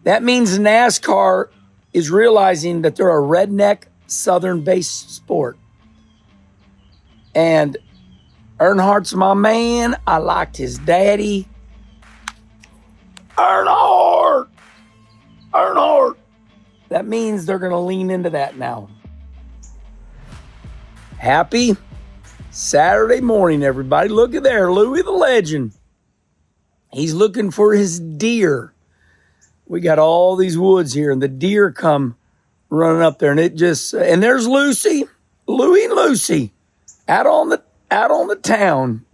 That means NASCAR is realizing that they're a redneck, southern-based sport. And Earnhardt's my man. I liked his daddy. Earnhardt! Earnhardt! That means they're going to lean into that now. Happy Saturday morning, everybody. Look at there, Louis the Legend. He's looking for his deer. We got all these woods here, and the deer come running up there, and and there's Lucy, Louie and Lucy, out on the town.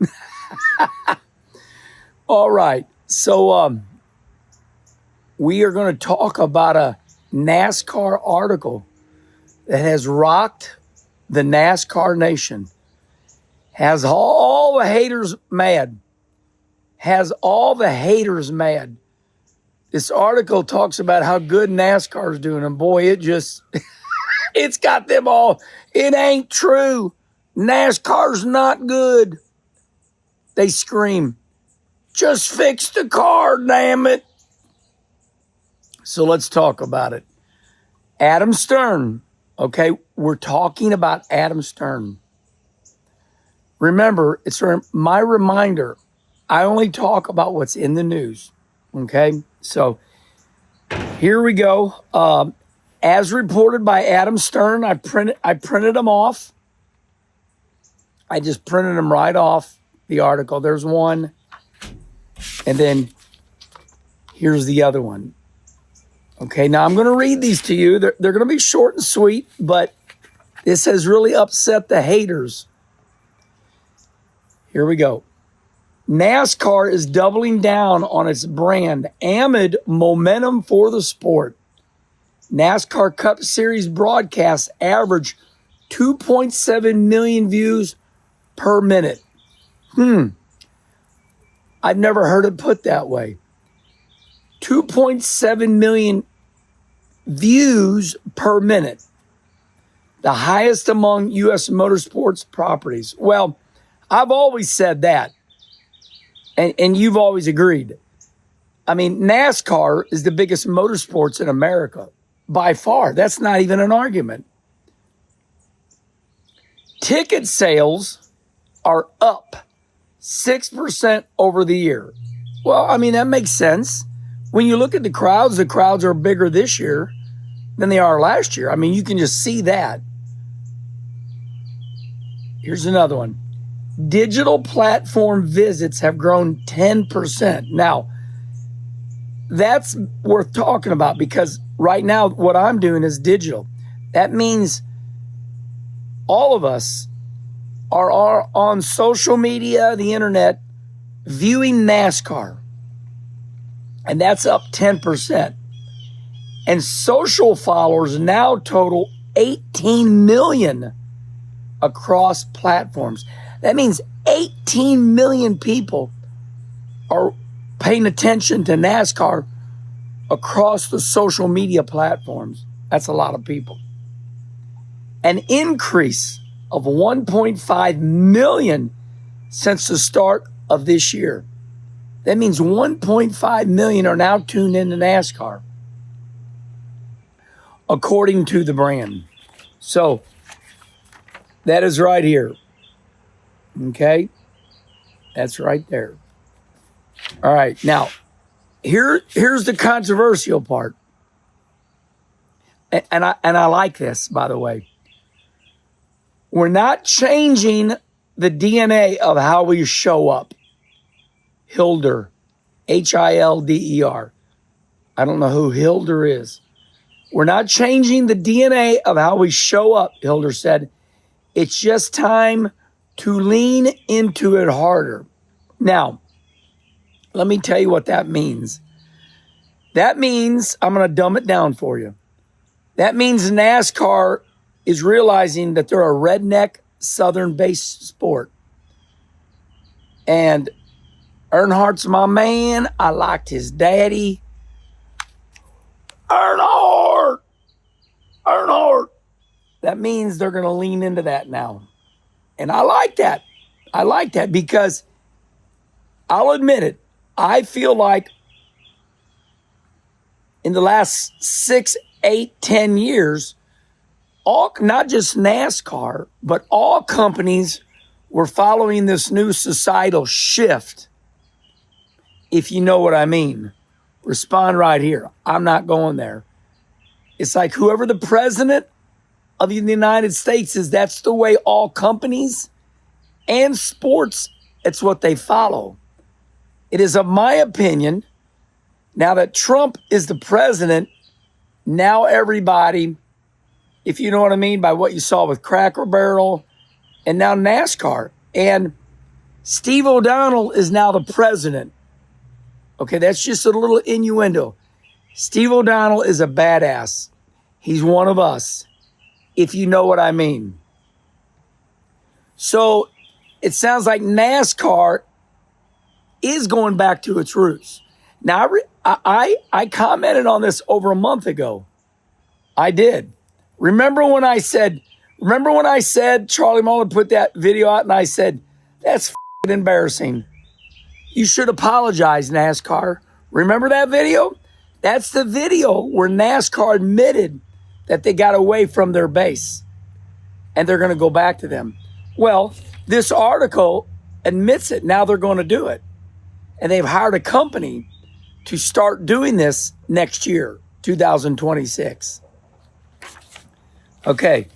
All right, so we are going to talk about a NASCAR article that has rocked the NASCAR nation, has all the haters mad, This article talks about how good NASCAR is doing, and boy, it's got them all. It ain't true. NASCAR's not good. They scream, just fix the car, damn it. So let's talk about it. Adam Stern. Okay, we're talking about Adam Stern. Remember, it's my reminder, I only talk about what's in the news. Okay, so here we go. As reported by Adam Stern, I printed them off. I just printed them right off the article. There's one, and then here's the other one. Okay, now I'm going to read these to you. They're going to be short and sweet, but this has really upset the haters. Here we go. NASCAR is doubling down on its brand amid momentum for the sport. NASCAR Cup Series broadcasts average 2.7 million views per minute. I've never heard it put that way. 2.7 million views per minute. The highest among U.S. motorsports properties. Well, I've always said that. And you've always agreed. I mean, NASCAR is the biggest motorsports in America by far. That's not even an argument. Ticket sales are up 6% over the year. Well, I mean, that makes sense. When you look at the crowds are bigger this year than they are last year. I mean, you can just see that. Here's another one. Digital platform visits have grown 10%. Now, that's worth talking about because right now what I'm doing is digital. That means all of us are on social media, the internet, viewing NASCAR. And that's up 10%. And social followers now total 18 million across platforms. That means 18 million people are paying attention to NASCAR across the social media platforms. That's a lot of people. An increase of 1.5 million since the start of this year. That means 1.5 million are now tuned into NASCAR, according to the brand. So that is right here. Okay? That's right there. All right. Now, here's the controversial part. And I like this, by the way. We're not changing the DNA of how we show up. Hilder, Hilder. I don't know who Hilder is. We're not changing the DNA of how we show up, Hilder said. It's just time to lean into it harder. Now, let me tell you what that means. That means, I'm going to dumb it down for you. That means NASCAR is realizing that they're a redneck, southern-based sport. And Earnhardt's my man. I liked his daddy. Earnhardt! That means they're going to lean into that now. And I like that. I like that because I'll admit it. I feel like in the last 6, 8, 10 years, all, not just NASCAR, but all companies were following this new societal shift. If you know what I mean, respond right here. I'm not going there. It's like whoever the president of the United States is, that's the way all companies and sports, it's what they follow. It is of my opinion, now that Trump is the president, now everybody, if you know what I mean by what you saw with Cracker Barrel and now NASCAR, and Steve O'Donnell is now the president. Okay, that's just a little innuendo. Steve O'Donnell is a badass. He's one of us, if you know what I mean. So it sounds like NASCAR is going back to its roots. Now, I commented on this over a month ago. I did. Remember when I said Charlie Muller put that video out and I said, that's f***ing embarrassing. You should apologize, NASCAR. Remember that video? That's the video where NASCAR admitted that they got away from their base and they're going to go back to them. Well, this article admits it. Now they're going to do it. And they've hired a company to start doing this next year, 2026. Okay.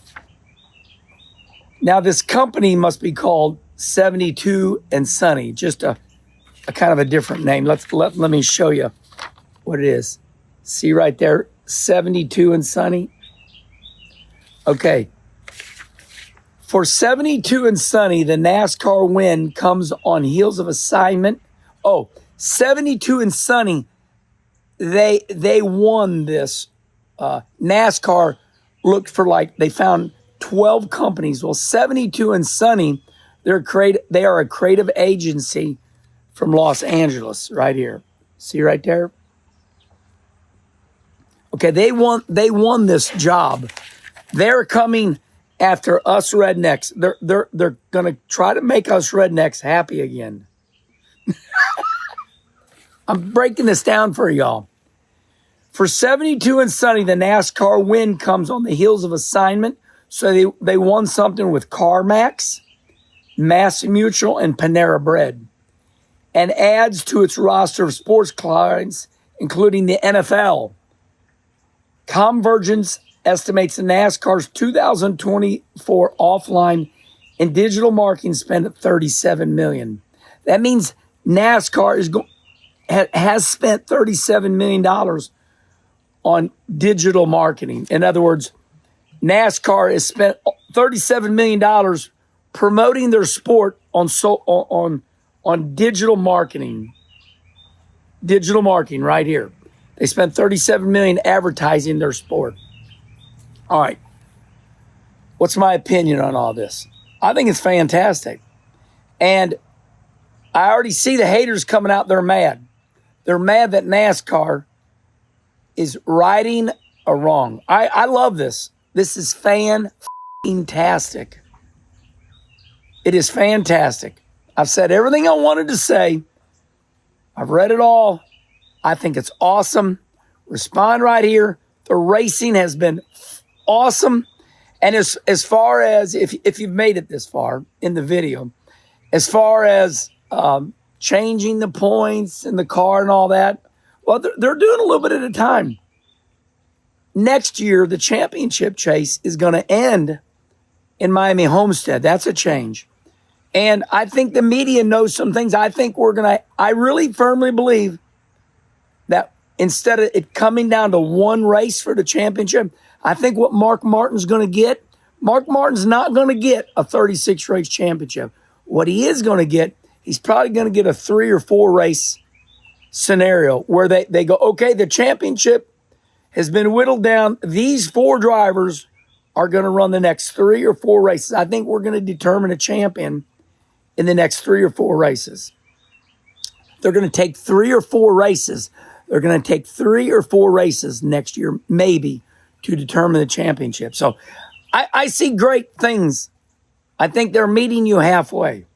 Now this company must be called 72 and Sunny, just a kind of a different name. Let me show you what it is. See right there, 72 and Sunny. Okay. For 72 and Sunny, the NASCAR win comes on heels of assignment. 72 and Sunny, they won this. NASCAR looked for they found 12 companies. Well, 72 and Sunny, they are a creative agency from Los Angeles right here. See right there? Okay, they won this job. They're coming after us rednecks. They're going to try to make us rednecks happy again. I'm breaking this down for y'all. For 72 and Sunny, the NASCAR win comes on the heels of assignment. So they won something with CarMax, Mass Mutual, and Panera Bread, and adds to its roster of sports clients, including the NFL. Convergence estimates the NASCAR's 2024 offline and digital marketing spend at $37 million. That means NASCAR has spent $37 million on digital marketing. In other words, NASCAR has spent $37 million promoting their sport on digital marketing. Digital marketing right here. They spent $37 million advertising their sport. All right. What's my opinion on all this? I think it's fantastic. And I already see the haters coming out. They're mad. They're mad that NASCAR is righting a wrong. I love this. This is fantastic. It is fantastic. I've said everything I wanted to say. I've read it all. I think it's awesome. Respond right here. The racing has been awesome. And as far as, if you've made it this far in the video, as far as changing the points in the car and all that, well, they're doing a little bit at a time. Next year, the championship chase is going to end in Miami Homestead. That's a change. And I think the media knows some things. I think I really firmly believe that instead of it coming down to one race for the championship, I think what Mark Martin's going to get, Mark Martin's not going to get a 36 race championship. What he is going to get, he's probably going to get a 3 or 4 race scenario where they go, okay, the championship has been whittled down. These 4 drivers are going to run the next 3 or 4 races. I think we're going to determine a champion in the next 3 or 4 races. They're going to take 3 or 4 races. They're going to take 3 or 4 races next year, maybe, to determine the championship. So I see great things. I think they're meeting you halfway.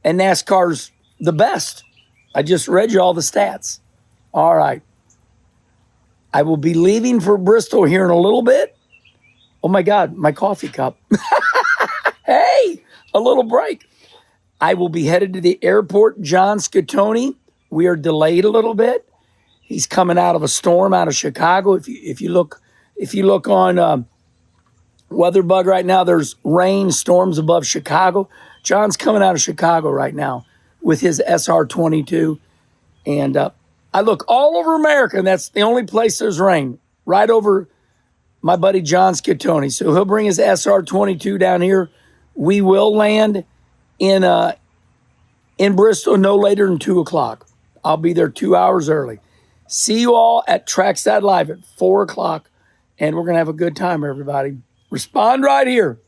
And NASCAR's the best. I just read you all the stats. All right. I will be leaving for Bristol here in a little bit. Oh my God, my coffee cup. Hey, a little break. I will be headed to the airport. John Scatoni, we are delayed a little bit. He's coming out of a storm out of Chicago. If you look on WeatherBug right now, there's rain storms above Chicago. John's coming out of Chicago right now with his SR22, and I look all over America, and that's the only place there's rain. Right over my buddy John Scatoni. So he'll bring his SR22 down here. We will land in Bristol no later than 2 o'clock. I'll be there 2 hours early. See you all at Trackside Live at 4 o'clock, and we're going to have a good time, everybody. Respond right here.